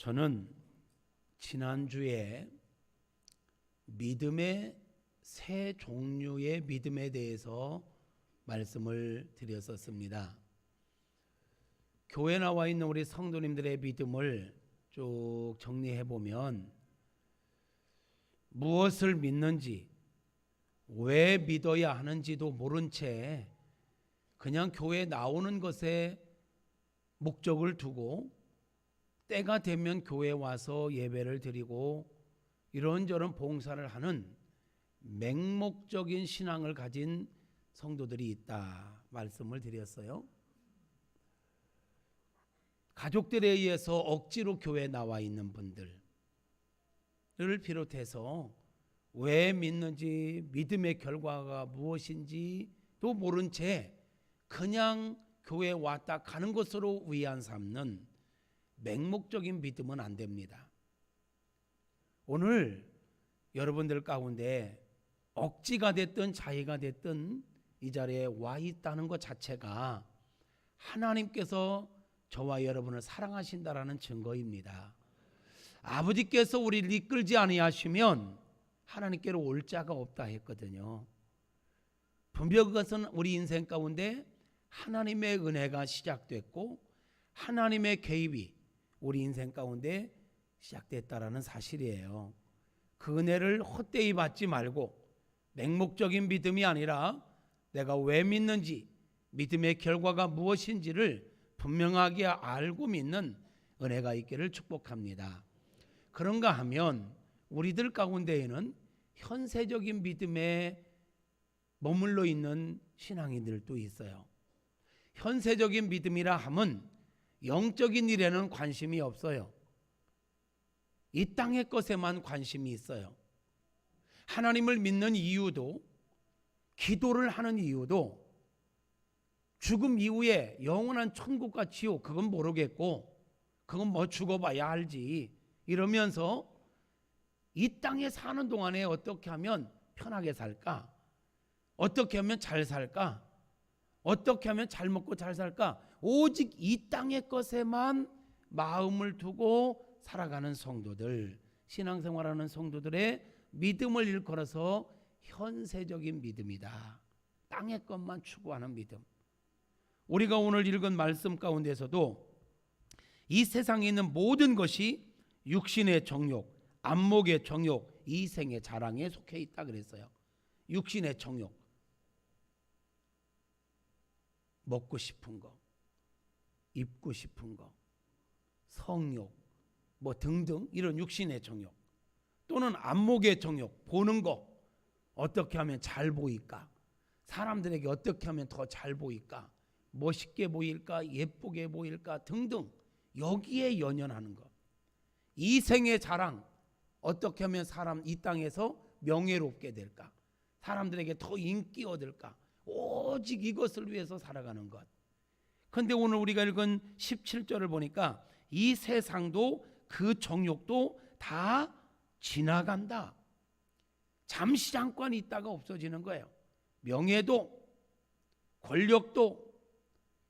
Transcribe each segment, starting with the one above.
저는 지난주에 믿음의 세 종류의 믿음에 대해서 말씀을 드렸었습니다. 교회 나와 있는 우리 성도님들의 믿음을 쭉 정리해 보면 무엇을 믿는지, 왜 믿어야 하는지도 모른 채 그냥 교회에 나오는 것에 목적을 두고 때가 되면 교회에 와서 예배를 드리고 이런저런 봉사를 하는 맹목적인 신앙을 가진 성도들이 있다 말씀을 드렸어요. 가족들에 의해서 억지로 교회에 나와 있는 분들을 비롯해서 왜 믿는지, 믿음의 결과가 무엇인지도 모른 채 그냥 교회에 왔다 가는 것으로 위안 삼는 맹목적인 믿음은 안 됩니다. 오늘 여러분들 가운데 억지가 됐든 자의가 됐든 이 자리에 와 있다는 것 자체가 하나님께서 저와 여러분을 사랑하신다라는 증거입니다. 아버지께서 우리를 이끌지 아니하시면 하나님께로 올 자가 없다 했거든요. 분명 그것은 우리 인생 가운데 하나님의 은혜가 시작됐고 하나님의 개입이 우리 인생 가운데 시작됐다라는 사실이에요. 그 은혜를 헛되이 받지 말고 맹목적인 믿음이 아니라 내가 왜 믿는지, 믿음의 결과가 무엇인지를 분명하게 알고 믿는 은혜가 있기를 축복합니다. 그런가 하면 우리들 가운데에는 현세적인 믿음에 머물러 있는 신앙인들도 있어요. 현세적인 믿음이라 함은 영적인 일에는 관심이 없어요. 이 땅의 것에만 관심이 있어요. 하나님을 믿는 이유도, 기도를 하는 이유도 죽음 이후에 영원한 천국과 지옥 그건 모르겠고 그건 뭐 죽어봐야 알지 이러면서 이 땅에 사는 동안에 어떻게 하면 편하게 살까? 어떻게 하면 잘 살까? 어떻게 하면 잘 먹고 잘 살까? 오직 이 땅의 것에만 마음을 두고 살아가는 성도들, 신앙생활하는 성도들의 믿음을 일컬어서 현세적인 믿음이다. 땅의 것만 추구하는 믿음. 우리가 오늘 읽은 말씀 가운데서도 이 세상에 있는 모든 것이 육신의 정욕, 안목의 정욕, 이생의 자랑에 속해 있다 그랬어요. 육신의 정욕, 먹고 싶은 거, 입고 싶은 거, 성욕, 뭐 등등 이런 육신의 정욕, 또는 안목의 정욕, 보는 거 어떻게 하면 잘 보일까? 사람들에게 어떻게 하면 더 잘 보일까? 멋있게 보일까? 예쁘게 보일까? 등등 여기에 연연하는 것. 이생의 자랑, 어떻게 하면 사람 이 땅에서 명예롭게 될까? 사람들에게 더 인기 얻을까? 오직 이것을 위해서 살아가는 것. 그런데 오늘 우리가 읽은 17절을 보니까 이 세상도 그 정욕도 다 지나간다. 잠시 잠깐 있다가 없어지는 거예요. 명예도, 권력도,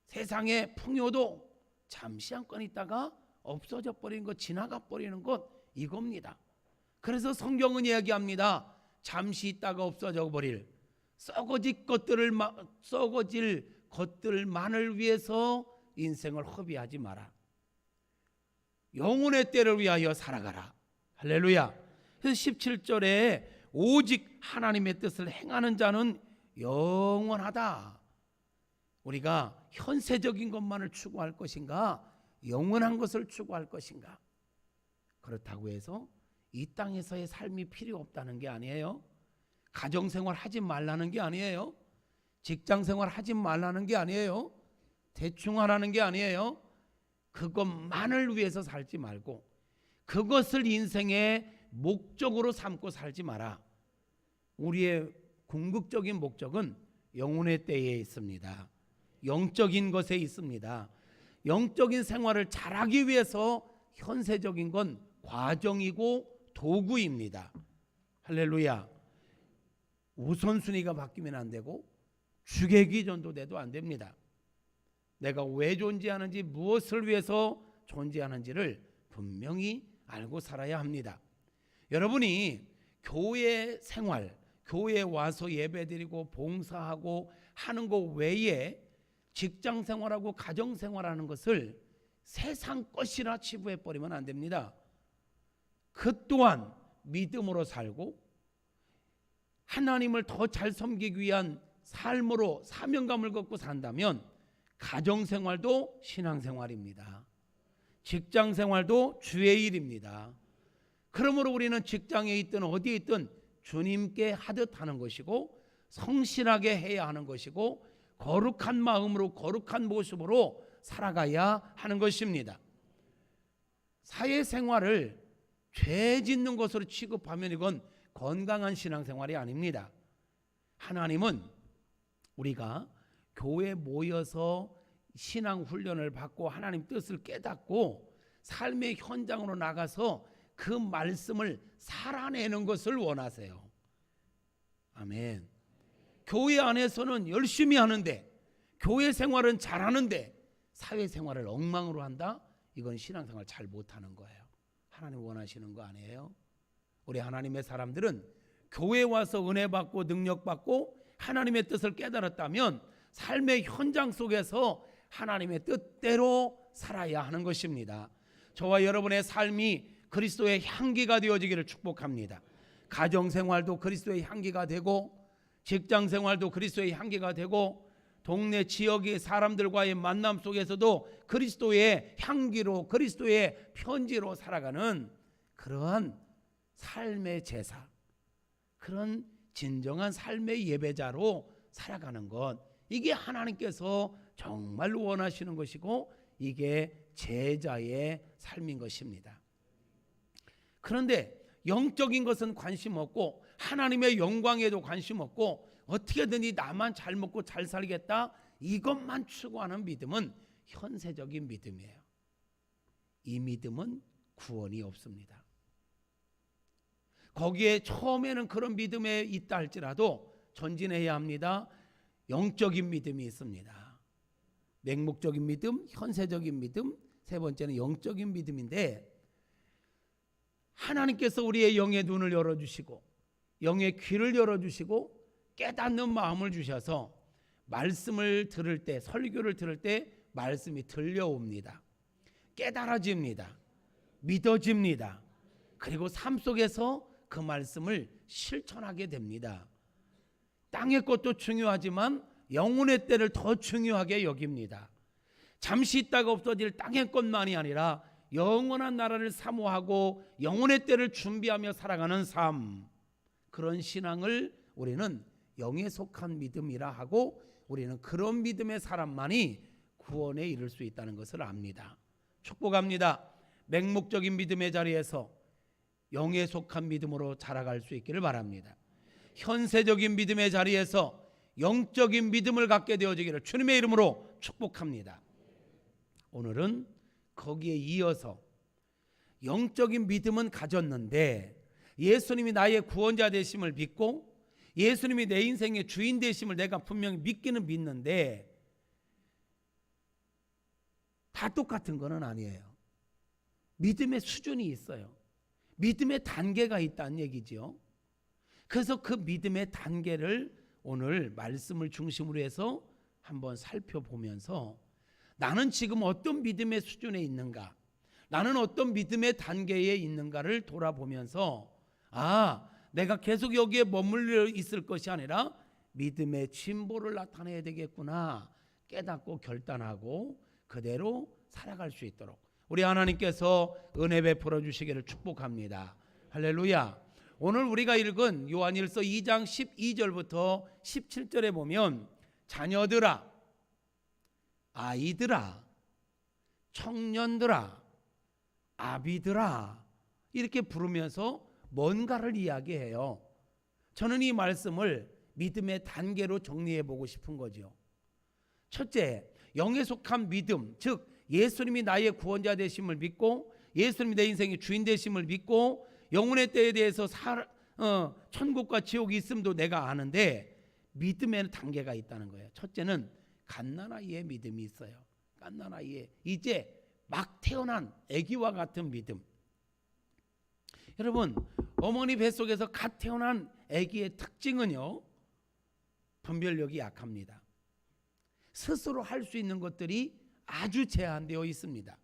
세상의 풍요도 잠시 잠깐 있다가 없어져 버리는 것, 지나가 버리는 것 이겁니다. 그래서 성경은 이야기합니다. 잠시 있다가 없어져 버릴 썩어질 것들만을 위해서 인생을 허비하지 마라. 영혼의 때를 위하여 살아가라. 할렐루야. 그래서 17절에 오직 하나님의 뜻을 행하는 자는 영원하다. 우리가 현세적인 것만을 추구할 것인가, 영원한 것을 추구할 것인가. 그렇다고 해서 이 땅에서의 삶이 필요 없다는 게 아니에요. 가정생활 하지 말라는 게 아니에요. 직장생활 하지 말라는 게 아니에요. 대충 하라는 게 아니에요. 그것만을 위해서 살지 말고 그것을 인생의 목적으로 삼고 살지 마라. 우리의 궁극적인 목적은 영혼의 때에 있습니다. 영적인 것에 있습니다. 영적인 생활을 잘하기 위해서 현세적인 건 과정이고 도구입니다. 할렐루야. 우선순위가 바뀌면 안 되고 주객이 전도돼도 안 됩니다. 내가 왜 존재하는지, 무엇을 위해서 존재하는지를 분명히 알고 살아야 합니다. 여러분이 교회 생활, 교회에 와서 예배드리고 봉사하고 하는 것 외에 직장 생활하고 가정 생활하는 것을 세상 것이라 치부해 버리면 안 됩니다. 그 또한 믿음으로 살고 하나님을 더 잘 섬기기 위한 삶으로 사명감을 갖고 산다면 가정 생활도 신앙 생활입니다. 직장 생활도 주의 일입니다. 그러므로 우리는 직장에 있든 어디에 있든 주님께 하듯 하는 것이고 성실하게 해야 하는 것이고 거룩한 마음으로 거룩한 모습으로 살아가야 하는 것입니다. 사회생활을 죄 짓는 것으로 취급하면 이건 건강한 신앙생활이 아닙니다. 하나님은 우리가 교회에 모여서 신앙 훈련을 받고 하나님 뜻을 깨닫고 삶의 현장으로 나가서 그 말씀을 살아내는 것을 원하세요. 아멘. 교회 안에서는 열심히 하는데 교회 생활은 잘하는데 사회생활을 엉망으로 한다? 이건 신앙생활 잘 못하는 거예요. 하나님 원하시는 거 아니에요? 우리 하나님의 사람들은 교회에 와서 은혜 받고 능력 받고 하나님의 뜻을 깨달았다면 삶의 현장 속에서 하나님의 뜻대로 살아야 하는 것입니다. 저와 여러분의 삶이 그리스도의 향기가 되어지기를 축복합니다. 가정생활도 그리스도의 향기가 되고 직장생활도 그리스도의 향기가 되고 동네 지역의 사람들과의 만남 속에서도 그리스도의 향기로 그리스도의 편지로 살아가는 그러한 삶의 제사, 그런 진정한 삶의 예배자로 살아가는 것, 이게 하나님께서 정말 원하시는 것이고 이게 제자의 삶인 것입니다. 그런데 영적인 것은 관심 없고 하나님의 영광에도 관심 없고 어떻게든지 나만 잘 먹고 잘 살겠다 이것만 추구하는 믿음은 현세적인 믿음이에요. 이 믿음은 구원이 없습니다. 거기에 처음에는 그런 믿음에 있다 할지라도 전진해야 합니다. 영적인 믿음이 있습니다. 맹목적인 믿음, 현세적인 믿음, 세 번째는 영적인 믿음인데 하나님께서 우리의 영의 눈을 열어주시고 영의 귀를 열어주시고 깨닫는 마음을 주셔서 말씀을 들을 때, 설교를 들을 때 말씀이 들려옵니다. 깨달아집니다. 믿어집니다. 그리고 삶 속에서 그 말씀을 실천하게 됩니다. 땅의 것도 중요하지만 영혼의 때를 더 중요하게 여깁니다. 잠시 있다가 없어질 땅의 것만이 아니라 영원한 나라를 사모하고 영혼의 때를 준비하며 살아가는 삶, 그런 신앙을 우리는 영에 속한 믿음이라 하고 우리는 그런 믿음의 사람만이 구원에 이를 수 있다는 것을 압니다. 축복합니다. 맹목적인 믿음의 자리에서 영에 속한 믿음으로 자라갈 수 있기를 바랍니다. 현세적인 믿음의 자리에서 영적인 믿음을 갖게 되어지기를 주님의 이름으로 축복합니다. 오늘은 거기에 이어서 영적인 믿음은 가졌는데 예수님이 나의 구원자 되심을 믿고 예수님이 내 인생의 주인 되심을 내가 분명히 믿기는 믿는데 다 똑같은 건 아니에요. 믿음의 수준이 있어요. 믿음의 단계가 있다는 얘기죠. 그래서 그 믿음의 단계를 오늘 말씀을 중심으로 해서 한번 살펴보면서 나는 지금 어떤 믿음의 수준에 있는가, 나는 어떤 믿음의 단계에 있는가를 돌아보면서 내가 계속 여기에 머물러 있을 것이 아니라 믿음의 진보를 나타내야 되겠구나 깨닫고 결단하고 그대로 살아갈 수 있도록 우리 하나님께서 은혜 베풀어 주시기를 축복합니다. 할렐루야. 오늘 우리가 읽은 요한일서 2장 12절부터 17절에 보면 자녀들아, 아이들아, 청년들아, 아비들아 이렇게 부르면서 뭔가를 이야기해요. 저는 이 말씀을 믿음의 단계로 정리해 보고 싶은 거죠. 첫째, 영에 속한 믿음, 즉 예수님이 나의 구원자 되심을 믿고 예수님이 내 인생의 주인 되심을 믿고 영혼의 때에 대해서 천국과 지옥이 있음도 내가 아는데 믿음에는 단계가 있다는 거예요. 첫째는 갓난아이의 믿음이 있어요. 갓난아이의 이제 막 태어난 아기와 같은 믿음. 여러분, 어머니 뱃속에서 갓 태어난 아기의 특징은요, 분별력이 약합니다. 스스로 할 수 있는 것들이 아주 제한되어 있습니다.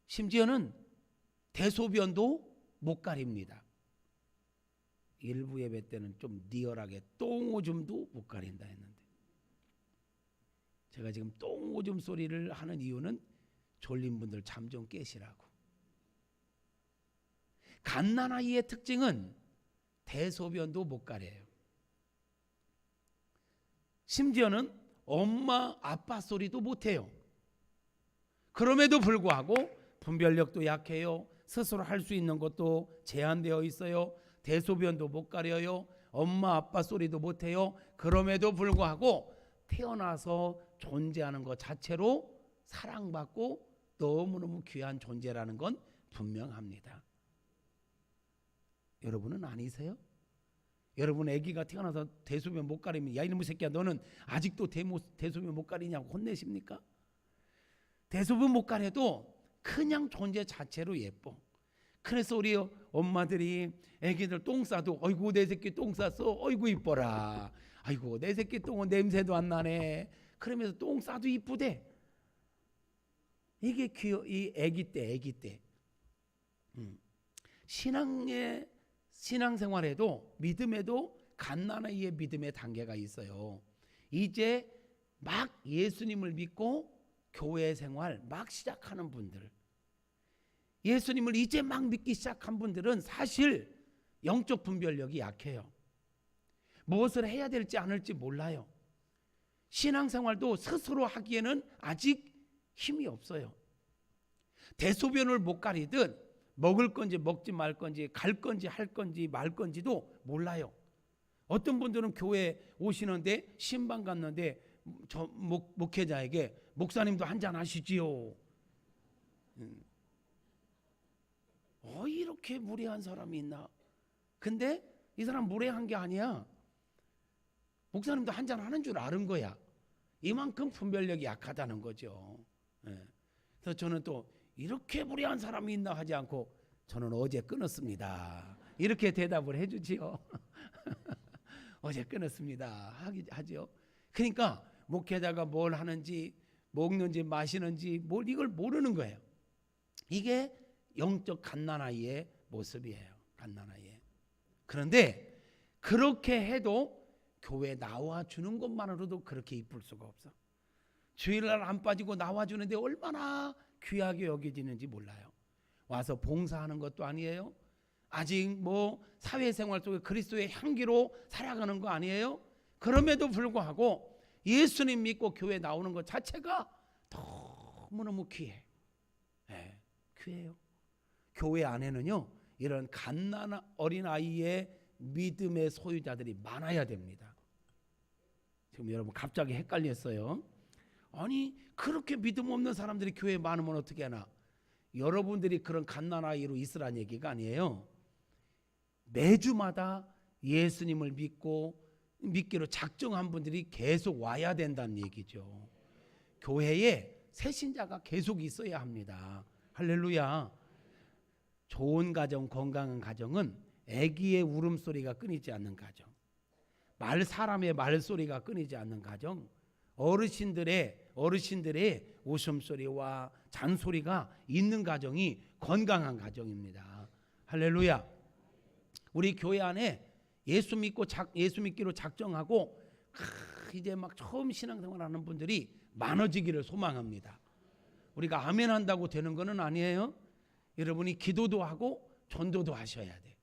심지어는 대소변도 못 가립니다. 일부 예배 때는 좀 리얼하게 똥오줌도 못 가린다 했는데, 제가 지금 똥오줌 소리를 하는 이유는 졸린 분들 잠 좀 깨시라고. 갓난아이의 특징은 대소변도 못 가려요. 심지어는 엄마 아빠 소리도 못해요. 그럼에도 불구하고 분별력도 약해요. 스스로 할 수 있는 것도 제한되어 있어요. 대소변도 못 가려요. 엄마 아빠 소리도 못해요. 그럼에도 불구하고 태어나서 존재하는 것 자체로 사랑받고 너무너무 귀한 존재라는 건 분명합니다. 여러분은 아니세요? 여러분 아기가 태어나서 대소변 못 가리면 야 이놈의 새끼야 너는 아직도 대소변 못 가리냐고 혼내십니까? 대소변 못 가려도 그냥 존재 자체로 예뻐. 그래서 우리 엄마들이 아기들 똥 싸도 어이구 내 새끼 똥 쌌어 어이구 이뻐라, 아이고 내 새끼 똥은 냄새도 안 나네, 그러면서 똥 싸도 이쁘대. 이게 이 아기 때 신앙생활에도 믿음에도 갓난아이의 믿음의 단계가 있어요. 이제 막 예수님을 믿고 교회 생활 막 시작하는 분들, 예수님을 이제 막 믿기 시작한 분들은 사실 영적 분별력이 약해요. 무엇을 해야 될지 안 할지 몰라요. 신앙생활도 스스로 하기에는 아직 힘이 없어요. 대소변을 못 가리듯 먹을 건지 먹지 말 건지 갈 건지 할 건지 말 건지도 몰라요. 어떤 분들은 교회 오시는데 신방 갔는데 저 목회자에게 목사님도 한잔 하시지요. 이렇게 무례한 사람이 있나? 근데 이 사람 무례한 게 아니야. 목사님도 한잔 하는 줄 아는 거야. 이만큼 분별력이 약하다는 거죠. 그래서 저는 또 이렇게 무례한 사람이 있나 하지 않고 저는 어제 끊었습니다. 이렇게 대답을 해주지요. 어제 끊었습니다. 하죠. 그러니까 목회자가 뭘 하는지 먹는지 마시는지 뭘 이걸 모르는 거예요. 이게 영적 갓난아이의 모습이에요. 갓난아이의. 그런데 그렇게 해도 교회 나와주는 것만으로도 그렇게 이쁠 수가 없어. 주일날 안 빠지고 나와주는데 얼마나 귀하게 여겨지는지 몰라요. 와서 봉사하는 것도 아니에요. 아직 뭐 사회생활 속에 그리스도의 향기로 살아가는 거 아니에요. 그럼에도 불구하고 예수님 믿고 교회 나오는 것 자체가 너무너무 귀해. 귀해요. 교회 안에는요 이런 갓난 어린아이의 믿음의 소유자들이 많아야 됩니다. 지금 여러분 갑자기 헷갈렸어요. 아니 그렇게 믿음 없는 사람들이 교회에 많으면 어떻게 하나? 여러분들이 그런 갓난아이로 있으란 얘기가 아니에요. 매주마다 예수님을 믿기로 작정한 분들이 계속 와야 된다는 얘기죠. 교회에 새신자가 계속 있어야 합니다. 할렐루야. 좋은 가정, 건강한 가정은 아기의 울음소리가 끊이지 않는 가정, 사람의 말소리가 끊이지 않는 가정, 어르신들의 웃음소리와 잔소리가 있는 가정이 건강한 가정입니다. 할렐루야. 우리 교회 안에 예수 믿기로 작정하고 이제 막 처음 신앙생활하는 분들이 많아지기를 소망합니다. 우리가 아멘 한다고 되는 것은 아니에요. 여러분이 기도도 하고 전도도 하셔야 돼.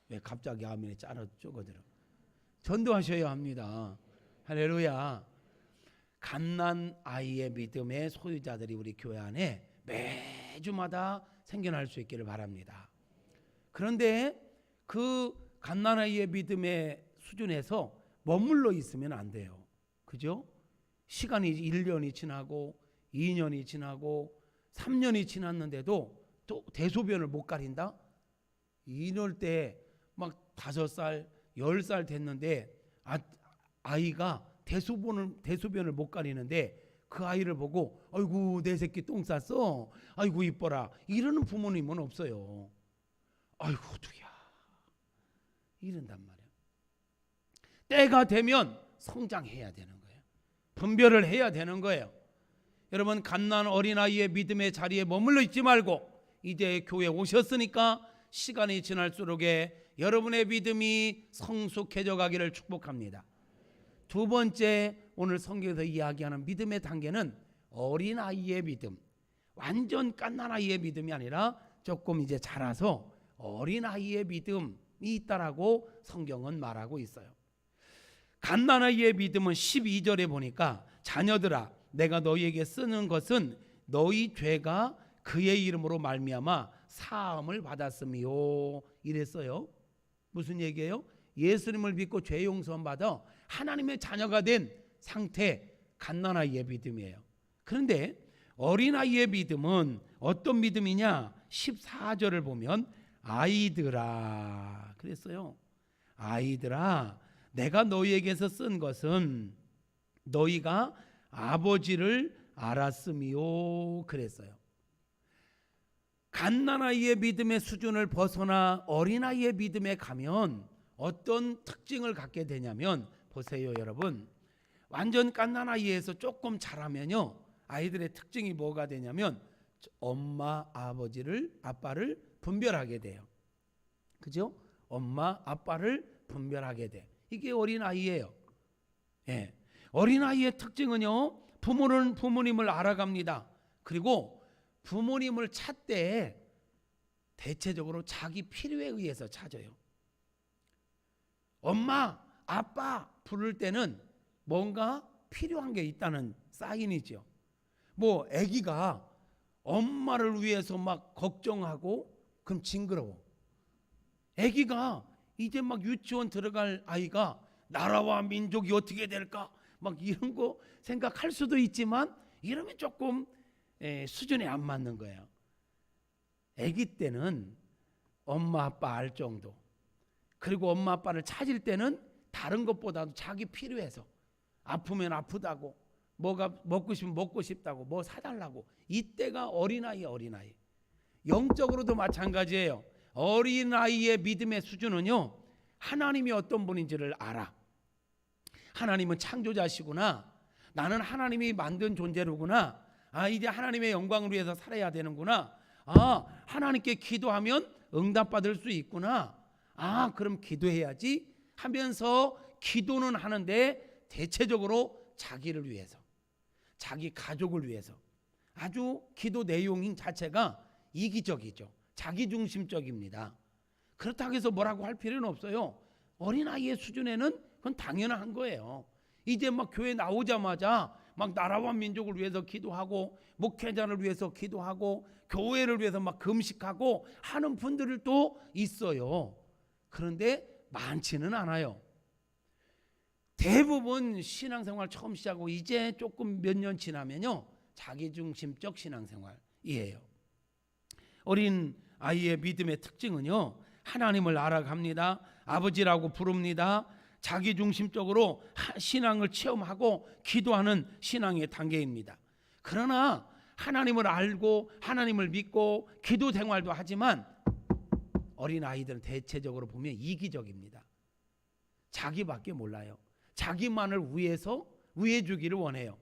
왜 갑자기 아멘이 쪼거들어? 전도하셔야 합니다. 할렐루야. 갓난 아이의 믿음의 소유자들이 우리 교회 안에 매주마다 생겨날 수 있기를 바랍니다. 그런데 그 갓난 아이의 믿음의 수준에서 머물러 있으면 안 돼요. 그죠? 시간이 1년이 지나고 2년이 지나고 3년이 지났는데도 또 대소변을 못 가린다? 이럴 때 막 5살, 10살 됐는데 아이가 대소변을 못 가리는데 그 아이를 보고 아이고 내 새끼 똥 쌌어, 아이고 이뻐라 이러는 부모님은 없어요. 아이고 두야 이런단 말이에요. 때가 되면 성장해야 되는 거예요. 분별을 해야 되는 거예요. 여러분, 갓난 어린아이의 믿음의 자리에 머물러 있지 말고 이제 교회 오셨으니까 시간이 지날수록에 여러분의 믿음이 성숙해져 가기를 축복합니다. 두 번째, 오늘 성경에서 이야기하는 믿음의 단계는 어린아이의 믿음, 완전 갓난아이의 믿음이 아니라 조금 이제 자라서 어린아이의 믿음이 있다라고 성경은 말하고 있어요. 갓난아이의 믿음은 12절에 보니까 자녀들아 내가 너희에게 쓰는 것은 너희 죄가 그의 이름으로 말미암아 사함을 받았음이요 이랬어요. 무슨 얘기예요? 예수님을 믿고 죄 용서함 받아 하나님의 자녀가 된 상태, 갓난아이의 믿음이에요. 그런데 어린아이의 믿음은 어떤 믿음이냐? 14절을 보면 아이들아 그랬어요. 아이들아 내가 너희에게서 쓴 것은 너희가 아버지를 알았음이요 그랬어요. 갓난아이의 믿음의 수준을 벗어나 어린아이의 믿음에 가면 어떤 특징을 갖게 되냐면, 보세요 여러분, 완전 갓난아이에서 조금 자라면요 아이들의 특징이 뭐가 되냐면 엄마 아빠를 분별하게 돼요. 그죠? 엄마 아빠를 분별하게 돼. 이게 어린아이예요. 예. 어린아이의 특징은요 부모님을 알아갑니다. 그리고 부모님을 찾되 대체적으로 자기 필요에 의해서 찾아요. 엄마, 아빠 부를 때는 뭔가 필요한 게 있다는 사인이죠. 뭐 아기가 엄마를 위해서 막 걱정하고 그럼 징그러워. 아기가 이제 막 유치원 들어갈 아이가 나라와 민족이 어떻게 될까 막 이런 거 생각할 수도 있지만 이러면 조금 수준에 안 맞는 거예요. 아기 때는 엄마 아빠 알 정도, 그리고 엄마 아빠를 찾을 때는 다른 것보다도 자기 필요해서 아프면 아프다고, 뭐가 먹고 싶으면 먹고 싶다고, 뭐 사달라고. 이때가 어린아이. 영적으로도 마찬가지예요. 어린아이의 믿음의 수준은요 하나님이 어떤 분인지를 알아. 하나님은 창조자시구나, 나는 하나님이 만든 존재로구나, 이제 하나님의 영광을 위해서 살아야 되는구나, 하나님께 기도하면 응답받을 수 있구나, 그럼 기도해야지 하면서 기도는 하는데 대체적으로 자기를 위해서, 자기 가족을 위해서, 아주 기도 내용 자체가 이기적이죠. 자기중심적입니다. 그렇다고 해서 뭐라고 할 필요는 없어요. 어린아이의 수준에는 그건 당연한 거예요. 이제 막 교회 나오자마자 막 나라와 민족을 위해서 기도하고 목회자를 위해서 기도하고 교회를 위해서 막 금식하고 하는 분들도 있어요. 그런데 많지는 않아요. 대부분 신앙생활 처음 시작하고 이제 조금 몇 년 지나면요 자기중심적 신앙생활이에요. 어린 아이의 믿음의 특징은요 하나님을 알아갑니다. 아버지라고 부릅니다. 자기중심적으로 신앙을 체험하고 기도하는 신앙의 단계입니다. 그러나 하나님을 알고 하나님을 믿고 기도 생활도 하지만 어린아이들은 대체적으로 보면 이기적입니다. 자기밖에 몰라요. 자기만을 위해서 위해 주기를 원해요.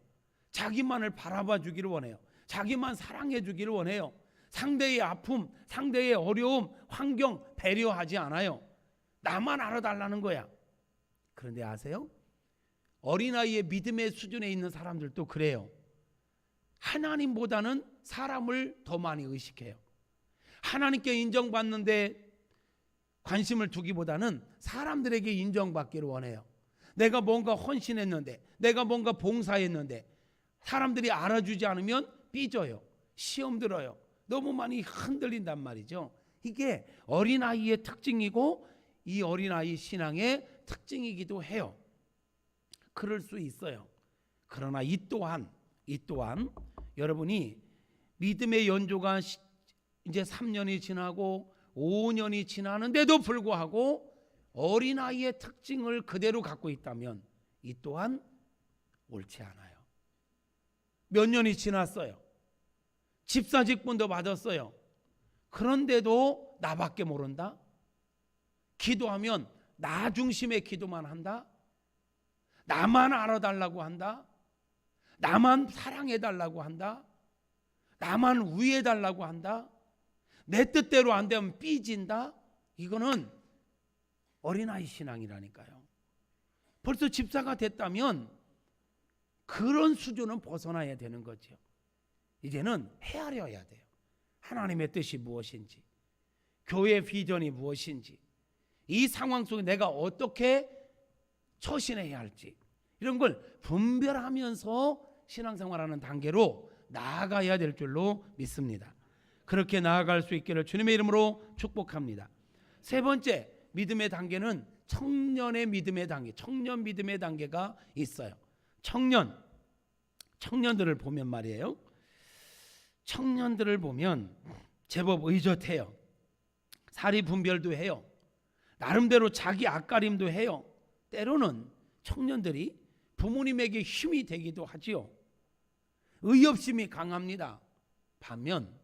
자기만을 바라봐 주기를 원해요. 자기만 사랑해 주기를 원해요. 상대의 아픔, 상대의 어려움, 환경 배려하지 않아요. 나만 알아달라는 거야. 그런데 아세요? 어린아이의 믿음의 수준에 있는 사람들도 그래요. 하나님보다는 사람을 더 많이 의식해요. 하나님께 인정받는데 관심을 두기보다는 사람들에게 인정받기를 원해요. 내가 뭔가 헌신했는데, 내가 뭔가 봉사했는데 사람들이 알아주지 않으면 삐져요. 시험 들어요. 너무 많이 흔들린단 말이죠. 이게 어린아이의 특징이고 이 어린아이 신앙의 특징이기도 해요. 그럴 수 있어요. 그러나 이 또한 여러분이 믿음의 연조가 이제 3년이 지나고 5년이 지나는데도 불구하고 어린아이의 특징을 그대로 갖고 있다면 이 또한 옳지 않아요. 몇 년이 지났어요. 집사 직분도 받았어요. 그런데도 나밖에 모른다? 기도하면 나 중심의 기도만 한다? 나만 알아달라고 한다? 나만 사랑해달라고 한다? 나만 위해달라고 한다? 내 뜻대로 안 되면 삐진다? 이거는 어린아이 신앙이라니까요. 벌써 집사가 됐다면 그런 수준은 벗어나야 되는 거죠. 이제는 헤아려야 돼요. 하나님의 뜻이 무엇인지, 교회의 비전이 무엇인지, 이 상황 속에 내가 어떻게 처신해야 할지, 이런 걸 분별하면서 신앙생활하는 단계로 나아가야 될 줄로 믿습니다. 그렇게 나아갈 수 있기를 주님의 이름으로 축복합니다. 세 번째 믿음의 단계는 청년의 믿음의 단계, 청년 믿음의 단계가 있어요. 청년들을 보면 말이에요. 청년들을 보면 제법 의젓해요. 사리 분별도 해요. 나름대로 자기 앞가림도 해요. 때로는 청년들이 부모님에게 힘이 되기도 하지요. 의협심이 강합니다. 반면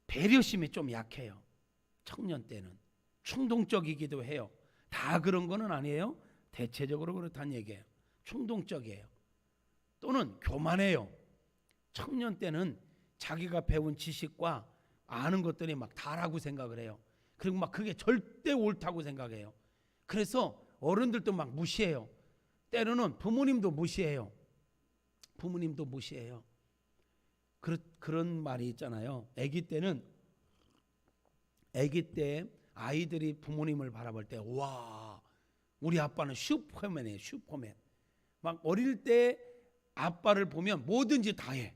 배려심이 좀 약해요. 청년 때는 충동적이기도 해요. 다 그런 거는 아니에요. 대체적으로 그렇다는 얘기예요. 충동적이에요. 또는 교만해요. 청년 때는 자기가 배운 지식과 아는 것들이 막 다라고 생각을 해요. 그리고 막 그게 절대 옳다고 생각해요. 그래서 어른들도 막 무시해요. 때로는 부모님도 무시해요. 부모님도 무시해요. 그런 말이 있잖아요. 아기 때 아이들이 부모님을 바라볼 때, 와, 우리 아빠는 슈퍼맨이에요. 슈퍼맨. 막 어릴 때 아빠를 보면 뭐든지 다 해.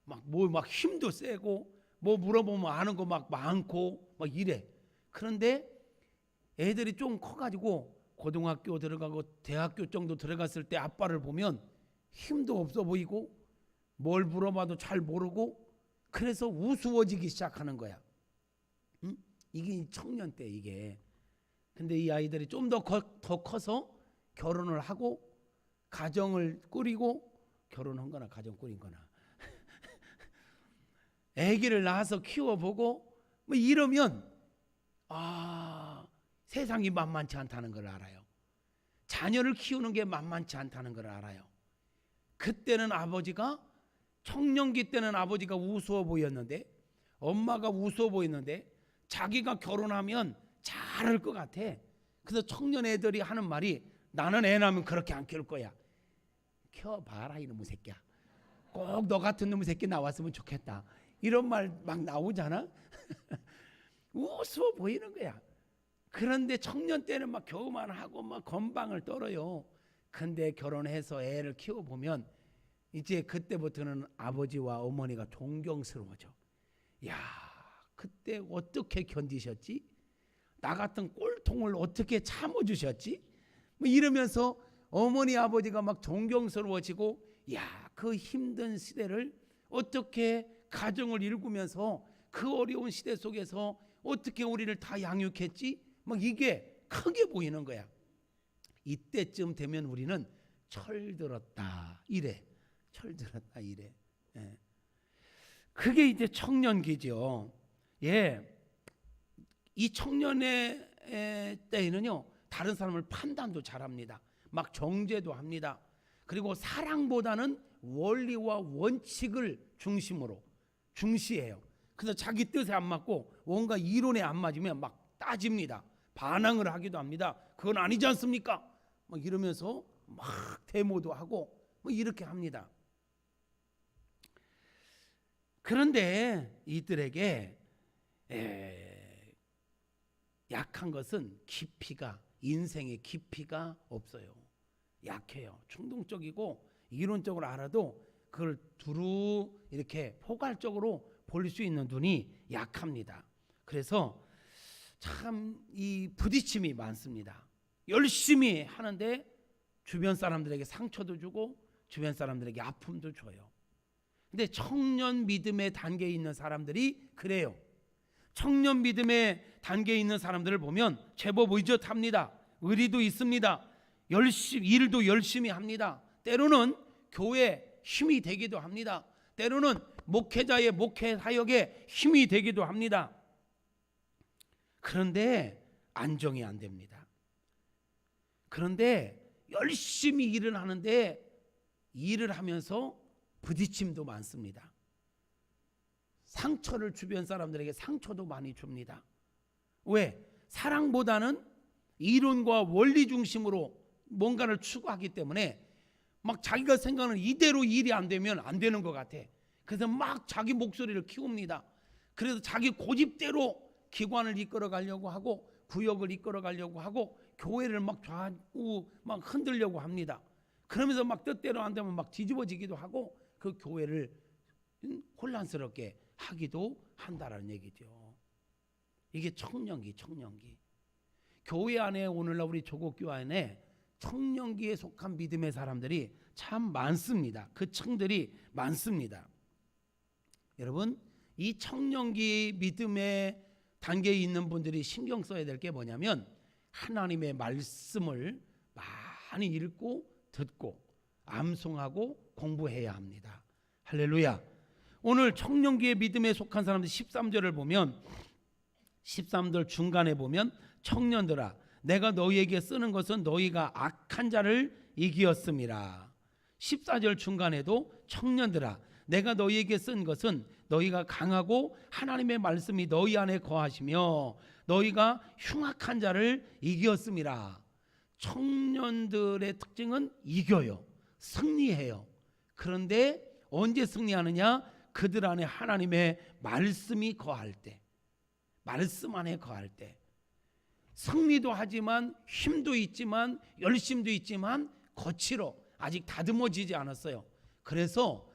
막 힘도 세고 뭐 물어보면 아는 거 막 많고 막 이래. 그런데 애들이 좀 커가지고 고등학교 들어가고 대학교 정도 들어갔을 때 아빠를 보면 힘도 없어 보이고 뭘 물어봐도 잘 모르고, 그래서 우스워지기 시작하는 거야. 응? 이게 청년 때 이게. 근데 이 아이들이 좀 더 커서 결혼을 하고 가정을 꾸리고, 결혼한 거나 가정 꾸린 거나 아기를 낳아서 키워보고 뭐 이러면 세상이 만만치 않다는 걸 알아요. 자녀를 키우는 게 만만치 않다는 걸 알아요. 그때는 청년기 때는 아버지가 우스워 보였는데, 엄마가 우스워 보였는데 자기가 결혼하면 잘할 것 같아. 그래서 청년 애들이 하는 말이, 나는 애 낳으면 그렇게 안 키울 거야. 키워봐라 이놈의 새끼야. 꼭 너 같은 놈의 새끼 나왔으면 좋겠다. 이런 말 막 나오잖아. 우스워 보이는 거야. 그런데 청년 때는 막 교만하고 막 건방을 떨어요. 근데 결혼해서 애를 키워보면 이제 그때부터는 아버지와 어머니가 존경스러워져. 야, 그때 어떻게 견디셨지? 나 같은 꼴통을 어떻게 참아주셨지? 뭐 이러면서 어머니 아버지가 막 존경스러워지고, 야, 그 힘든 시대를 어떻게 가정을 일구면서 그 어려운 시대 속에서 어떻게 우리를 다 양육했지? 막 이게 크게 보이는 거야. 이때쯤 되면 우리는 철들었다 이래. 철들었다 이래. 예. 그게 이제 청년기죠. 예. 이 청년의 때에는요, 다른 사람을 판단도 잘합니다. 막 정죄도 합니다. 그리고 사랑보다는 원리와 원칙을 중시해요. 그래서 자기 뜻에 안 맞고 뭔가 이론에 안 맞으면 막 따집니다. 반항을 하기도 합니다. 그건 아니지 않습니까? 막 이러면서 막 데모도 하고 뭐 이렇게 합니다. 그런데 이들에게 약한 것은 인생의 깊이가 없어요. 약해요. 충동적이고 이론적으로 알아도 그걸 두루 이렇게 포괄적으로 볼 수 있는 눈이 약합니다. 그래서 참 이 부딪힘이 많습니다. 열심히 하는데 주변 사람들에게 상처도 주고 주변 사람들에게 아픔도 줘요. 근데 청년 믿음의 단계에 있는 사람들이 그래요. 청년 믿음의 단계에 있는 사람들을 보면 제법 의젓합니다. 의리도 있습니다. 일도 열심히 합니다. 때로는 교회 힘이 되기도 합니다. 때로는 목회자의 목회 사역에 힘이 되기도 합니다. 그런데 안정이 안 됩니다. 그런데 열심히 일을 하는데 일을 하면서 부딪힘도 많습니다. 상처를 주변 사람들에게 상처도 많이 줍니다. 왜? 사랑보다는 이론과 원리 중심으로 뭔가를 추구하기 때문에 막 자기가 생각하는 이대로 일이 안 되면 안 되는 것 같아. 그래서 막 자기 목소리를 키웁니다. 그래서 자기 고집대로 기관을 이끌어 가려고 하고 구역을 이끌어 가려고 하고 교회를 막 좌우 막 흔들려고 합니다. 그러면서 막 뜻대로 안 되면 막 뒤집어지기도 하고 그 교회를 혼란스럽게 하기도 한다라는 얘기죠. 이게 청년기. 교회 안에 오늘날 우리 조국교회 안에 청년기에 속한 믿음의 사람들이 참 많습니다. 그 층들이 많습니다. 여러분, 이 청년기 믿음의 단계에 있는 분들이 신경 써야 될 게 뭐냐면 하나님의 말씀을 많이 읽고 듣고 암송하고 공부해야 합니다. 할렐루야. 오늘 청년기의 믿음에 속한 사람들 13절을 보면 13절 중간에 보면 청년들아 내가 너희에게 쓰는 것은 너희가 악한 자를 이기었음이라. 14절 중간에도 청년들아 내가 너희에게 쓴 것은 너희가 강하고 하나님의 말씀이 너희 안에 거하시며 너희가 흉악한 자를 이기었음이라. 청년들의 특징은 이겨요. 승리해요. 그런데 언제 승리하느냐? 그들 안에 하나님의 말씀이 거할 때, 말씀 안에 거할 때. 승리도 하지만 힘도 있지만 열심도 있지만 거칠어 아직 다듬어지지 않았어요. 그래서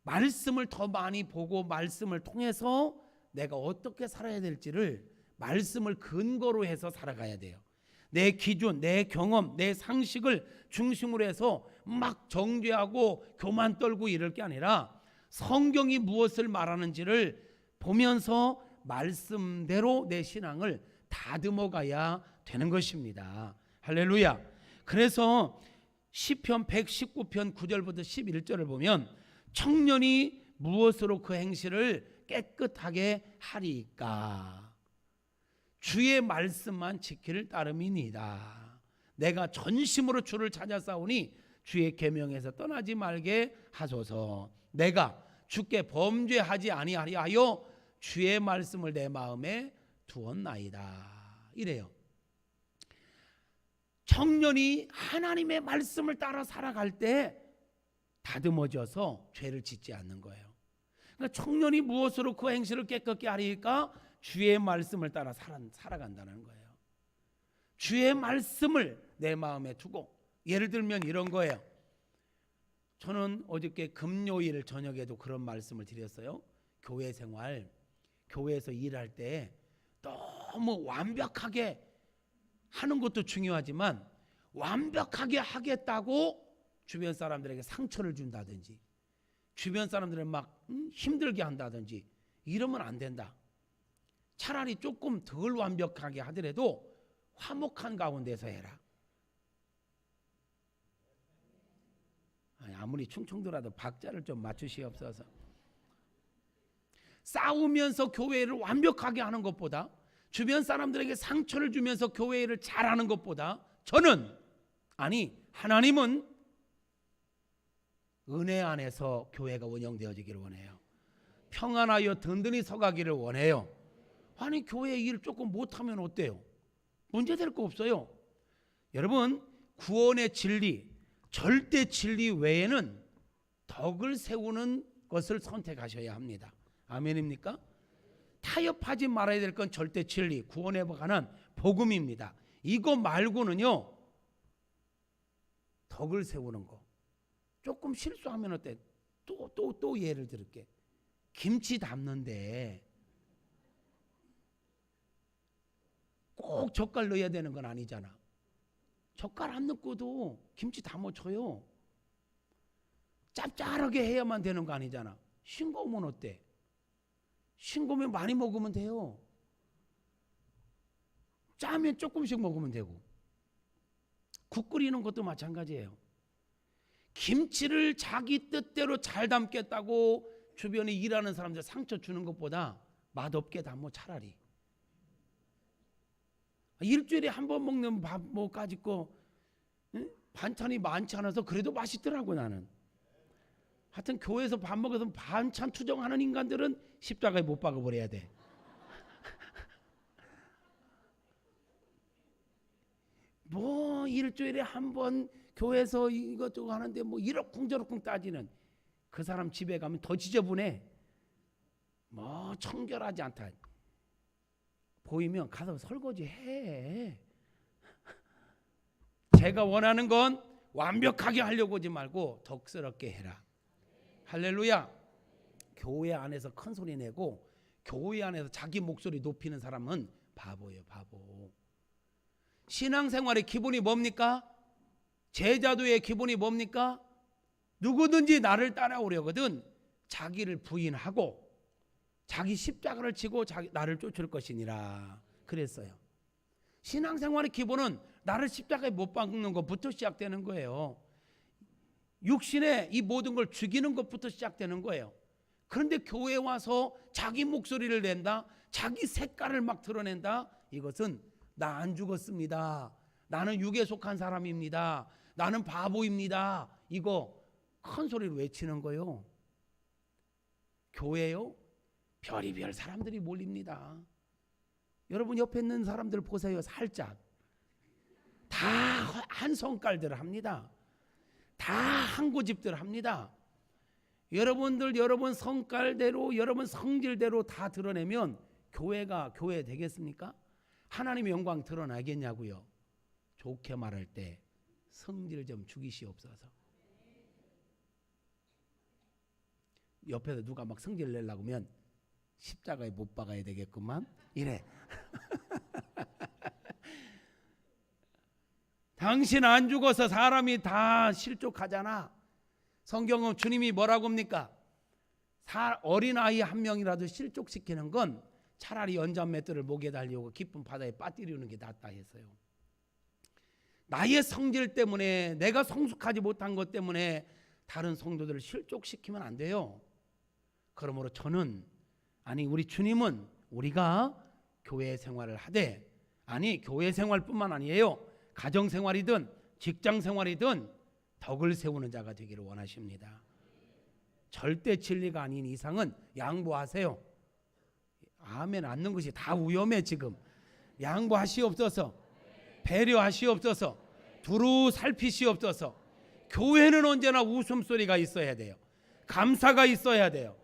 말씀을 더 많이 보고 말씀을 통해서 내가 어떻게 살아야 될지를 말씀을 근거로 해서 살아가야 돼요. 내 기준, 내 경험, 내 상식을 중심으로 해서 막 정죄하고 교만 떨고 이럴 게 아니라 성경이 무엇을 말하는지를 보면서 말씀대로 내 신앙을 다듬어 가야 되는 것입니다. 할렐루야. 그래서 시편 119편 9절부터 11절을 보면 청년이 무엇으로 그 행실을 깨끗하게 하리까? 주의 말씀만 지킬 따름이니이다. 내가 전심으로 주를 찾아 싸우니 주의 계명에서 떠나지 말게 하소서. 내가 주께 범죄하지 아니하여 주의 말씀을 내 마음에 두었나이다. 이래요. 청년이 하나님의 말씀을 따라 살아갈 때 다듬어져서 죄를 짓지 않는 거예요. 그러니까 청년이 무엇으로 그 행실을 깨끗게 하리까? 주의 말씀을 따라 살아간다는 거예요. 주의 말씀을 내 마음에 두고, 예를 들면 이런 거예요. 저는 어저께 금요일 저녁에도 그런 말씀을 드렸어요. 교회 생활, 교회에서 일할 때 너무 완벽하게 하는 것도 중요하지만 완벽하게 하겠다고 주변 사람들에게 상처를 준다든지 주변 사람들을 막 힘들게 한다든지 이러면 안 된다. 차라리 조금 덜 완벽하게 하더라도 화목한 가운데서 해라. 아무리 충청도라도 박자를 좀 맞추시옵소서. 싸우면서 교회를 완벽하게 하는 것보다 주변 사람들에게 상처를 주면서 교회를 잘하는 것보다 하나님은 은혜 안에서 교회가 운영되어지기를 원해요. 평안하여 든든히 서가기를 원해요. 아니 교회 일 조금 못하면 어때요? 문제될 거 없어요. 여러분, 구원의 진리, 절대 진리 외에는 덕을 세우는 것을 선택하셔야 합니다. 아멘입니까? 타협하지 말아야 될 건 절대 진리, 구원에 관한 복음입니다. 이거 말고는요, 덕을 세우는 거. 조금 실수하면 어때? 또 예를 들을게. 김치 담는데 꼭 젓갈 넣어야 되는 건 아니잖아. 젓갈 안 넣고도 김치 담아줘요. 짭짤하게 해야만 되는 거 아니잖아. 싱거우면 어때? 싱거우면 많이 먹으면 돼요. 짜면 조금씩 먹으면 되고. 국 끓이는 것도 마찬가지예요. 김치를 자기 뜻대로 잘 담겠다고 주변에 일하는 사람들 상처 주는 것보다 맛없게 담어 차라리. 일주일에 한 번 먹는 밥 뭐 까짓거 반찬이 많지 않아서 그래도 맛있더라고 나는. 하여튼 교회에서 밥 먹어서 반찬 투정하는 인간들은 십자가에 못 박아버려야 돼. 뭐 일주일에 한 번 교회에서 이것저것 하는데 뭐 이러쿵저러쿵 따지는 그 사람 집에 가면 더 지저분해. 뭐 청결하지 않다. 보이면 가서 설거지 해. 제가 원하는 건 완벽하게 하려고 하지 말고 덕스럽게 해라. 할렐루야. 교회 안에서 큰 소리 내고 교회 안에서 자기 목소리 높이는 사람은 바보예요, 바보. 신앙생활의 기본이 뭡니까? 제자도의 기본이 뭡니까? 누구든지 나를 따라오려거든 자기를 부인하고 자기 십자가를 지고 나를 쫓을 것이니라 그랬어요. 신앙생활의 기본은 나를 십자가에 못 박는 것부터 시작되는 거예요. 육신의 이 모든 걸 죽이는 것부터 시작되는 거예요. 그런데 교회에 와서 자기 목소리를 낸다, 자기 색깔을 막 드러낸다. 이것은 나 안 죽었습니다, 나는 육에 속한 사람입니다, 나는 바보입니다, 이거 큰 소리로 외치는 거요. 교회요 별의별 사람들이 몰립니다. 여러분 옆에 있는 사람들 보세요. 살짝 다 한 성깔들 합니다. 다 한 고집들 합니다. 여러분들 여러분 성깔대로 여러분 성질대로 다 드러내면 교회가 교회 되겠습니까? 하나님의 영광 드러나겠냐고요. 좋게 말할 때 성질 좀 죽이시옵소서. 옆에서 누가 막 성질 내려고 하면 십자가에 못 박아야 되겠구만 이래. 당신 안 죽어서 사람이 다 실족하잖아. 성경은 주님이 뭐라고 합니까? 어린아이 한 명이라도 실족시키는 건 차라리 연잔맷돌을 목에 달리고 깊은 바다에 빠뜨리는 게 낫다 했어요. 나의 성질 때문에 내가 성숙하지 못한 것 때문에 다른 성도들을 실족시키면 안 돼요. 그러므로 저는 우리 주님은 우리가 교회 생활을 하되 교회 생활뿐만 아니에요. 가정생활이든 직장생활이든 덕을 세우는 자가 되기를 원하십니다. 절대 진리가 아닌 이상은 양보하세요. 아멘 않는 것이 다 위험해. 지금 양보하시옵소서, 배려하시옵소서, 두루 살피시옵소서. 교회는 언제나 웃음소리가 있어야 돼요. 감사가 있어야 돼요.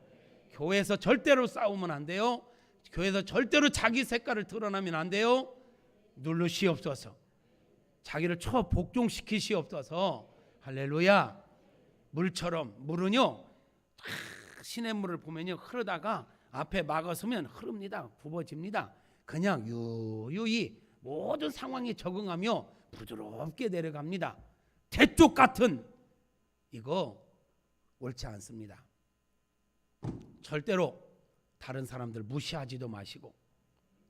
교회에서 절대로 싸우면 안 돼요. 교회에서 절대로 자기 색깔을 드러나면 안 돼요. 누르시옵소서. 자기를 복종시키시옵소서. 할렐루야. 물처럼, 물은요 시냇물을 보면요 흐르다가 앞에 막아서면 흐릅니다. 굽어집니다. 그냥 유유히 모든 상황에 적응하며 부드럽게 내려갑니다. 대쪽 같은 이거 옳지 않습니다. 절대로 다른 사람들 무시하지도 마시고,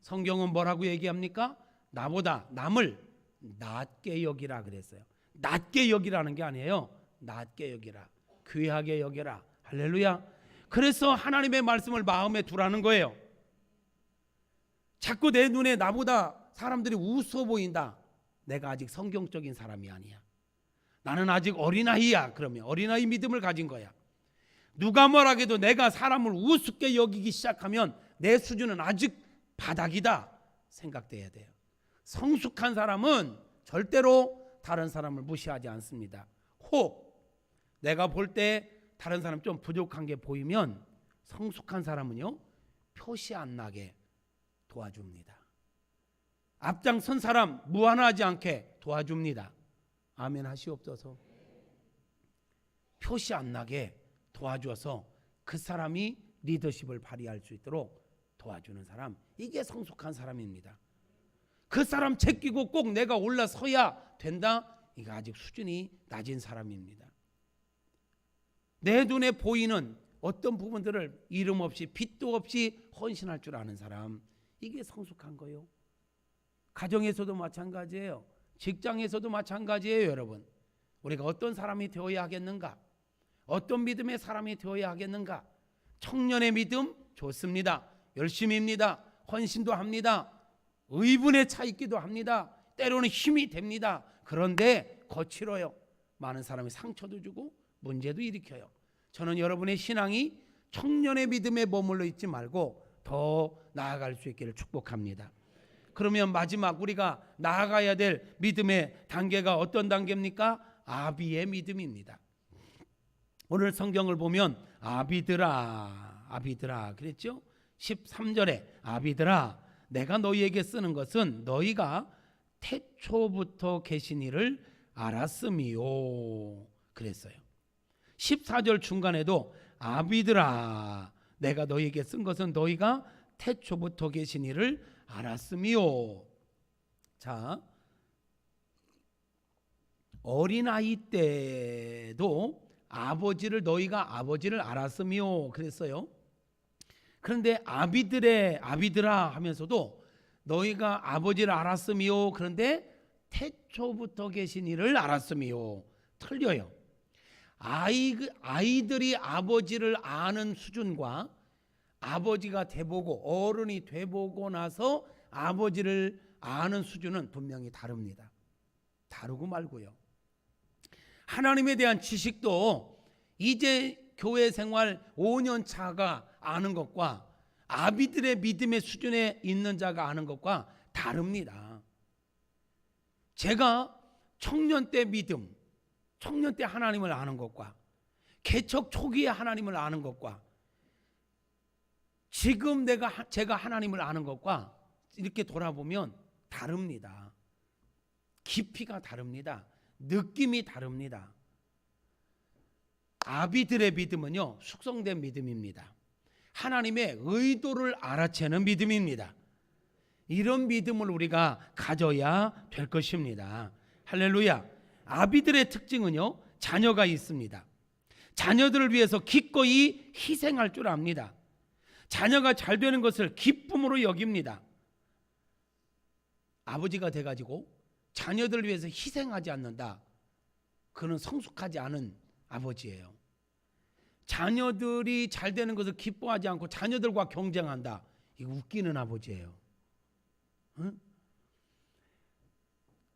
성경은 뭐라고 얘기합니까? 나보다 남을 낮게 여기라 그랬어요. 낮게 여기라는 게 아니에요. 낮게 여기라, 귀하게 여기라. 할렐루야. 그래서 하나님의 말씀을 마음에 두라는 거예요. 자꾸 내 눈에 나보다 사람들이 우스워 보인다. 내가 아직 성경적인 사람이 아니야. 나는 아직 어린아이야. 그러면 어린아이 믿음을 가진 거야. 누가 뭐라 해도 내가 사람을 우습게 여기기 시작하면 내 수준은 아직 바닥이다 생각돼야 돼요. 성숙한 사람은 절대로 다른 사람을 무시하지 않습니다. 혹 내가 볼 때 다른 사람 좀 부족한 게 보이면 성숙한 사람은요 표시 안 나게 도와줍니다. 앞장선 사람 무안하지 않게 도와줍니다. 아멘 하시옵소서. 표시 안 나게 도와줘서 그 사람이 리더십을 발휘할 수 있도록 도와주는 사람, 이게 성숙한 사람입니다. 그 사람 제끼고 꼭 내가 올라서야 된다, 이거 아직 수준이 낮은 사람입니다. 내 눈에 보이는 어떤 부분들을 이름 없이 빚도 없이 헌신할 줄 아는 사람, 이게 성숙한 거예요. 가정에서도 마찬가지예요. 직장에서도 마찬가지예요. 여러분, 우리가 어떤 사람이 되어야 하겠는가? 어떤 믿음의 사람이 되어야 하겠는가? 청년의 믿음 좋습니다. 열심입니다. 헌신도 합니다. 의분에 차 있기도 합니다. 때로는 힘이 됩니다. 그런데 거칠어요. 많은 사람이 상처도 주고 문제도 일으켜요. 저는 여러분의 신앙이 청년의 믿음에 머물러 있지 말고 더 나아갈 수 있기를 축복합니다. 그러면 마지막 우리가 나아가야 될 믿음의 단계가 어떤 단계입니까? 아비의 믿음입니다. 오늘 성경을 보면 아비들아 그랬죠? 13절에 아비들아 내가 너희에게 쓰는 것은 너희가 태초부터 계신 이를 알았음이요 그랬어요. 14절 중간에도 아비들아 내가 너희에게 쓴 것은 너희가 태초부터 계신 이를 알았음이요. 자, 어린아이 때도 너희가 아버지를 알았음이요 그랬어요. 그런데 아비들아 하면서도 너희가 아버지를 알았음이요. 그런데 태초부터 계신 이를 알았음이요. 틀려요. 아이들이 아버지를 아는 수준과 아버지가 돼보고 어른이 돼보고 나서 아버지를 아는 수준은 분명히 다릅니다. 다르고 말고요. 하나님에 대한 지식도 이제 교회 생활 5년 차가 아는 것과 아비들의 믿음의 수준에 있는 자가 아는 것과 다릅니다. 제가 청년 때 믿음, 청년 때 하나님을 아는 것과 개척 초기에 하나님을 아는 것과 지금 제가 하나님을 아는 것과 이렇게 돌아보면 다릅니다. 깊이가 다릅니다. 느낌이 다릅니다. 아비들의 믿음은요, 숙성된 믿음입니다. 하나님의 의도를 알아채는 믿음입니다. 이런 믿음을 우리가 가져야 될 것입니다. 할렐루야. 아비들의 특징은요, 자녀가 있습니다. 자녀들을 위해서 기꺼이 희생할 줄 압니다. 자녀가 잘 되는 것을 기쁨으로 여깁니다. 아버지가 돼가지고 자녀들을 위해서 희생하지 않는다. 그는 성숙하지 않은 아버지예요. 자녀들이 잘 되는 것을 기뻐하지 않고 자녀들과 경쟁한다. 이거 웃기는 아버지예요. 응?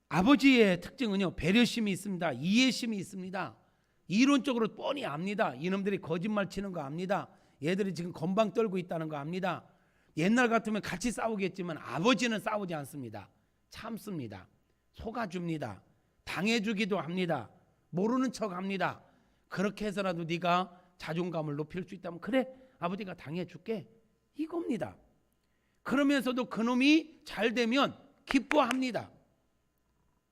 아버지의 특징은요, 배려심이 있습니다. 이해심이 있습니다. 이론적으로 뻔히 압니다. 이놈들이 거짓말 치는 거 압니다. 얘들이 지금 건방 떨고 있다는 거 압니다. 옛날 같으면 같이 싸우겠지만 아버지는 싸우지 않습니다. 참습니다. 속아줍니다. 당해주기도 합니다. 모르는 척합니다. 그렇게 해서라도 네가 자존감을 높일 수 있다면 그래, 아버지가 당해줄게, 이겁니다. 그러면서도 그놈이 잘 되면 기뻐합니다.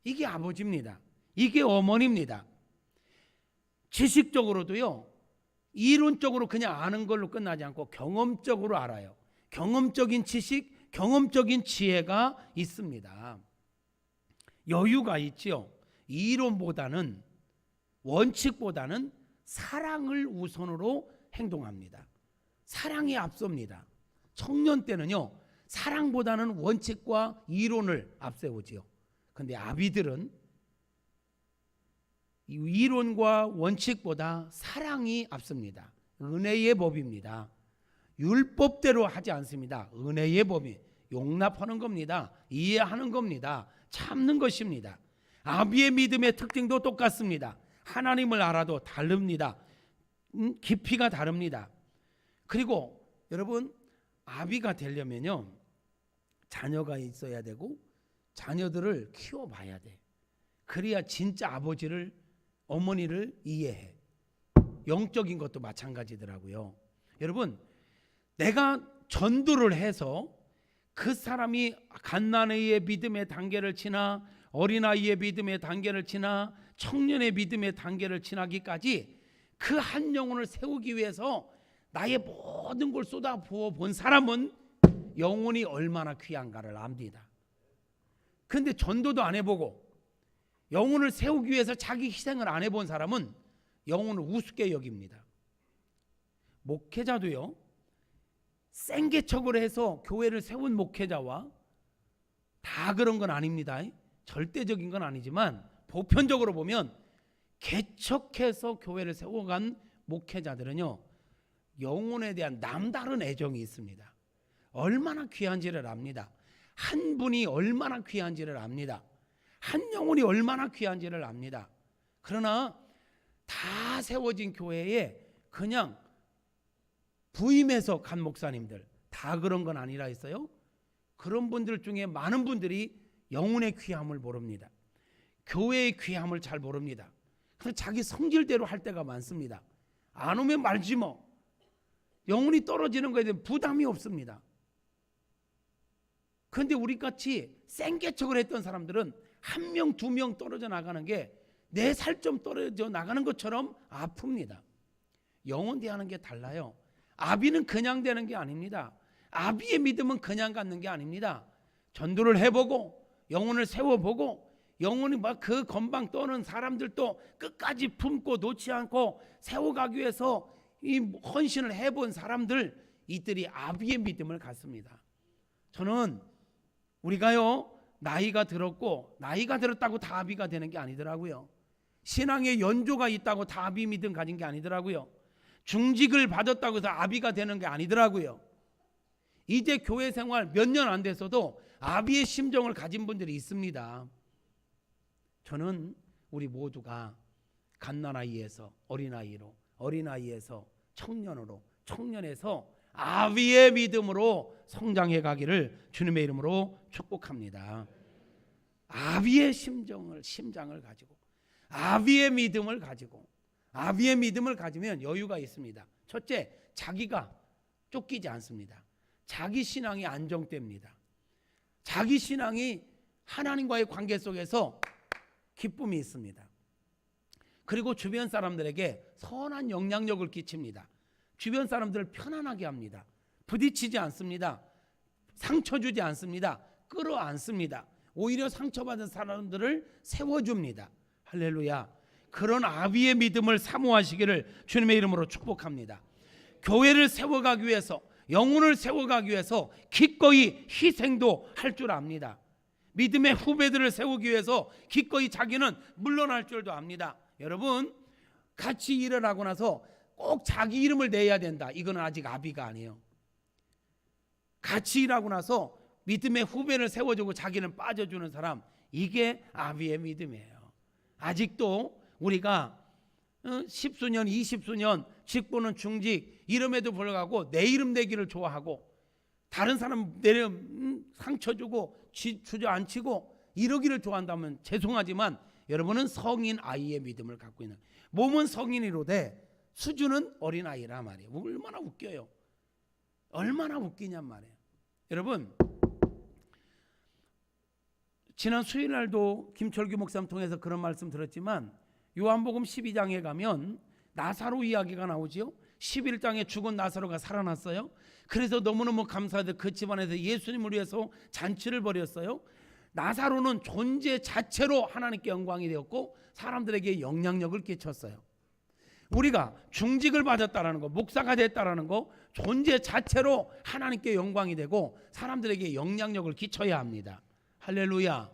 이게 아버지입니다. 이게 어머니입니다. 지식적으로도요, 이론적으로 그냥 아는 걸로 끝나지 않고 경험적으로 알아요. 경험적인 지식, 경험적인 지혜가 있습니다. 여유가 있지요. 이론보다는, 원칙보다는 사랑을 우선으로 행동합니다. 사랑이 앞섭니다. 청년 때는요, 사랑보다는 원칙과 이론을 앞세우지요. 근데 아비들은 이론과 원칙보다 사랑이 앞섭니다. 은혜의 법입니다. 율법대로 하지 않습니다. 은혜의 법이 용납하는 겁니다. 이해하는 겁니다. 참는 것입니다. 아비의 믿음의 특징도 똑같습니다. 하나님을 알아도 다릅니다. 깊이가 다릅니다. 그리고 여러분, 아비가 되려면요, 자녀가 있어야 되고 자녀들을 키워봐야 돼. 그래야 진짜 아버지를, 어머니를 이해해. 영적인 것도 마찬가지더라고요. 여러분, 내가 전도를 해서 그 사람이 갓난아이의 믿음의 단계를 지나 어린아이의 믿음의 단계를 지나 청년의 믿음의 단계를 지나기까지 그 한 영혼을 세우기 위해서 나의 모든 걸 쏟아부어 본 사람은 영혼이 얼마나 귀한가를 압니다. 그런데 전도도 안 해보고 영혼을 세우기 위해서 자기 희생을 안 해본 사람은 영혼을 우습게 여깁니다. 목회자도요, 생계척을 해서 교회를 세운 목회자와 다 그런 건 아닙니다. 절대적인 건 아니지만 보편적으로 보면 개척해서 교회를 세워간 목회자들은요, 영혼에 대한 남다른 애정이 있습니다. 얼마나 귀한지를 압니다. 한 분이 얼마나 귀한지를 압니다. 한 영혼이 얼마나 귀한지를 압니다. 그러나 다 세워진 교회에 그냥 부임해서 간 목사님들 다 그런 건 아니라 했어요. 그런 분들 중에 많은 분들이 영혼의 귀함을 모릅니다. 교회의 귀함을 잘 모릅니다. 그래서 자기 성질대로 할 때가 많습니다. 안 오면 말지 뭐. 영혼이 떨어지는 거에 대한 부담이 없습니다. 그런데 우리같이 생개척을 했던 사람들은 한 명, 두 명 떨어져 나가는 게 내 살점 떨어져 나가는 것처럼 아픕니다. 영혼 대하는 게 달라요. 아비는 그냥 되는 게 아닙니다. 아비의 믿음은 그냥 갖는 게 아닙니다. 전도를 해보고 영혼을 세워보고 영혼이 막 그 건방 떠는 사람들도 끝까지 품고 놓지 않고 세워가기 위해서 이 헌신을 해본 사람들, 이들이 아비의 믿음을 갖습니다. 저는 우리가요, 나이가 들었고 나이가 들었다고 다 아비가 되는 게 아니더라고요. 신앙의 연조가 있다고 다 아비 믿음 가진 게 아니더라고요. 중직을 받았다고 해서 아비가 되는 게 아니더라고요. 이제 교회 생활 몇 년 안 돼서도 아비의 심정을 가진 분들이 있습니다. 저는 우리 모두가 갓난아이에서 어린아이로, 어린아이에서 청년으로, 청년에서 아비의 믿음으로 성장해 가기를 주님의 이름으로 축복합니다. 아비의 심장을 가지고, 아비의 믿음을 가지고, 아비의 믿음을 가지면 여유가 있습니다. 첫째, 자기가 쫓기지 않습니다. 자기 신앙이 안정됩니다. 자기 신앙이 하나님과의 관계 속에서 기쁨이 있습니다. 그리고 주변 사람들에게 선한 영향력을 끼칩니다. 주변 사람들을 편안하게 합니다. 부딪히지 않습니다. 상처 주지 않습니다. 끌어안습니다. 오히려 상처받은 사람들을 세워줍니다. 할렐루야. 그런 아비의 믿음을 사모하시기를 주님의 이름으로 축복합니다. 교회를 세워가기 위해서, 영혼을 세워가기 위해서 기꺼이 희생도 할 줄 압니다. 믿음의 후배들을 세우기 위해서 기꺼이 자기는 물러날 줄도 압니다. 여러분, 같이 일을 하고 나서 꼭 자기 이름을 내야 된다, 이거는 아직 아비가 아니에요. 같이 일하고 나서 믿음의 후배를 세워주고 자기는 빠져주는 사람, 이게 아비의 믿음이에요. 아직도 우리가 10수년 20수년 직분은 중직 이름에도 불구하고 내 이름 내기를 좋아하고 다른 사람 내 이름 상처 주고 주저앉히고 이러기를 좋아한다면 죄송하지만 여러분은 성인 아이의 믿음을 갖고 있는, 몸은 성인이로되 수준은 어린아이라 말이에요. 얼마나 웃겨요. 얼마나 웃기냔 말이에요. 여러분, 지난 수요일날도 김철규 목사님 통해서 그런 말씀 들었지만 요한복음 12장에 가면 나사로 이야기가 나오지요. 11장에 죽은 나사로가 살아났어요. 그래서 너무너무 감사하게 그 집안에서 예수님을 위해서 잔치를 벌였어요. 나사로는 존재 자체로 하나님께 영광이 되었고 사람들에게 영향력을 끼쳤어요. 우리가 중직을 받았다라는 거, 목사가 됐다라는 거, 존재 자체로 하나님께 영광이 되고 사람들에게 영향력을 끼쳐야 합니다. 할렐루야.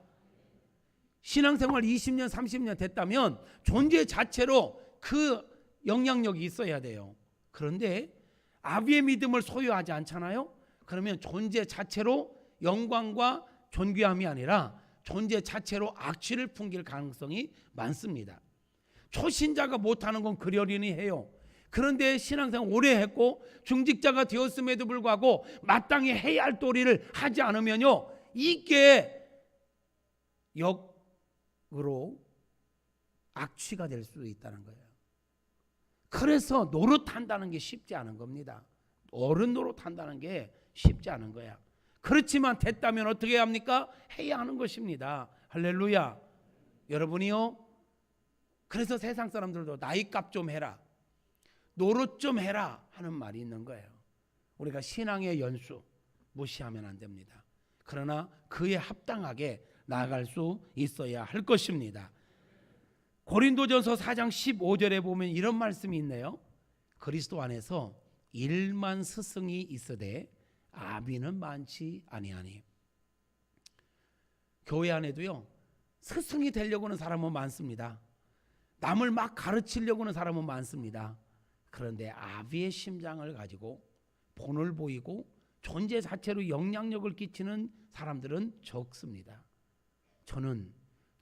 신앙생활 20년 30년 됐다면 존재 자체로 그 영향력이 있어야 돼요. 그런데 아비의 믿음을 소유하지 않잖아요. 그러면 존재 자체로 영광과 존귀함이 아니라 존재 자체로 악취를 풍길 가능성이 많습니다. 초신자가 못하는 건 그러려니 해요. 그런데 신앙생활 오래 했고 중직자가 되었음에도 불구하고 마땅히 해야 할 도리를 하지 않으면요, 이게 역으로 악취가 될 수도 있다는 거예요. 그래서 노릇한다는 게 쉽지 않은 겁니다. 어른 노릇한다는 게 쉽지 않은 거야. 그렇지만 됐다면 어떻게 합니까? 해야 하는 것입니다. 할렐루야. 여러분이요, 그래서 세상 사람들도 나이값 좀 해라, 노릇 좀 해라 하는 말이 있는 거예요. 우리가 신앙의 연수 무시하면 안 됩니다. 그러나 그에 합당하게 나아갈 수 있어야 할 것입니다. 고린도전서 4장 15절에 보면 이런 말씀이 있네요. 그리스도 안에서 1만 스승이 있으되 아비는 많지 아니하니. 교회 안에도요, 스승이 되려고 하는 사람은 많습니다. 남을 막 가르치려고 하는 사람은 많습니다. 그런데 아비의 심장을 가지고 본을 보이고 존재 자체로 영향력을 끼치는 사람들은 적습니다. 저는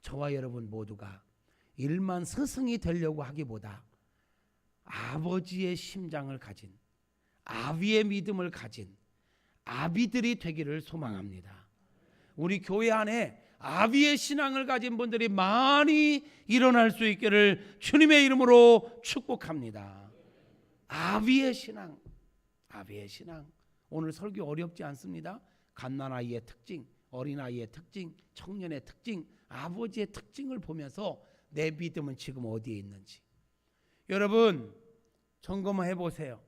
저와 여러분 모두가 일만 스승이 되려고 하기보다 아버지의 심장을 가진, 아비의 믿음을 가진 아비들이 되기를 소망합니다. 우리 교회 안에 아비의 신앙을 가진 분들이 많이 일어날 수 있기를 주님의 이름으로 축복합니다. 아비의 신앙, 아비의 신앙. 오늘 설교 어렵지 않습니다. 갓난아이의 특징, 어린아이의 특징, 청년의 특징, 아버지의 특징을 보면서 내 믿음은 지금 어디에 있는지 여러분 점검해 보세요.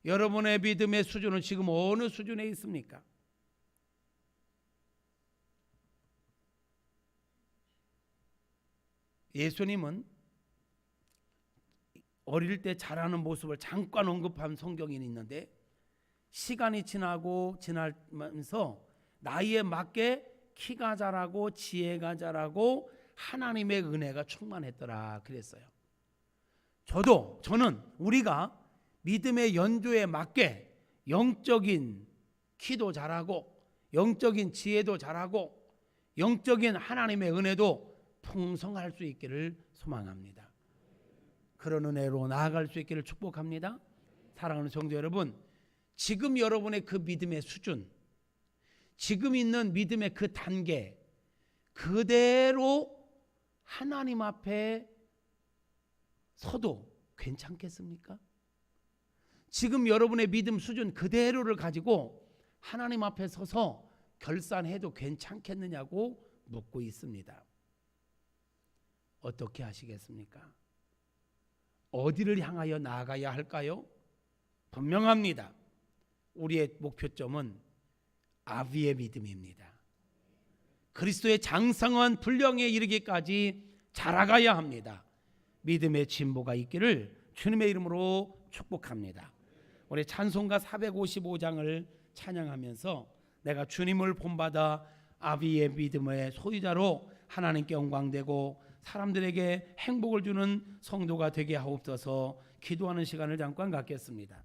여러분의 믿음의 수준은 지금 어느 수준에 있습니까? 예수님은 어릴 때 자라는 모습을 잠깐 언급한 성경이 있는데 시간이 지나면서 나이에 맞게 키가 자라고 지혜가 자라고 하나님의 은혜가 충만했더라 그랬어요. 저는 우리가 믿음의 연조에 맞게 영적인 키도 자라고 영적인 지혜도 자라고 영적인 하나님의 은혜도 풍성할 수 있기를 소망합니다. 그런 은혜로 나아갈 수 있기를 축복합니다. 사랑하는 성도 여러분, 지금 여러분의 그 믿음의 수준, 지금 있는 믿음의 그 단계 그대로 하나님 앞에 서도 괜찮겠습니까? 지금 여러분의 믿음 수준 그대로를 가지고 하나님 앞에 서서 결산해도 괜찮겠느냐고 묻고 있습니다. 어떻게 하시겠습니까? 어디를 향하여 나아가야 할까요? 분명합니다. 우리의 목표점은 아비의 믿음입니다. 그리스도의 장성한 분량에 이르기까지 자라가야 합니다. 믿음의 진보가 있기를 주님의 이름으로 축복합니다. 우리 찬송가 455장을 찬양하면서 내가 주님을 본받아 아비의 믿음의 소유자로 하나님께 영광되고 사람들에게 행복을 주는 성도가 되게 하옵소서. 기도하는 시간을 잠깐 갖겠습니다.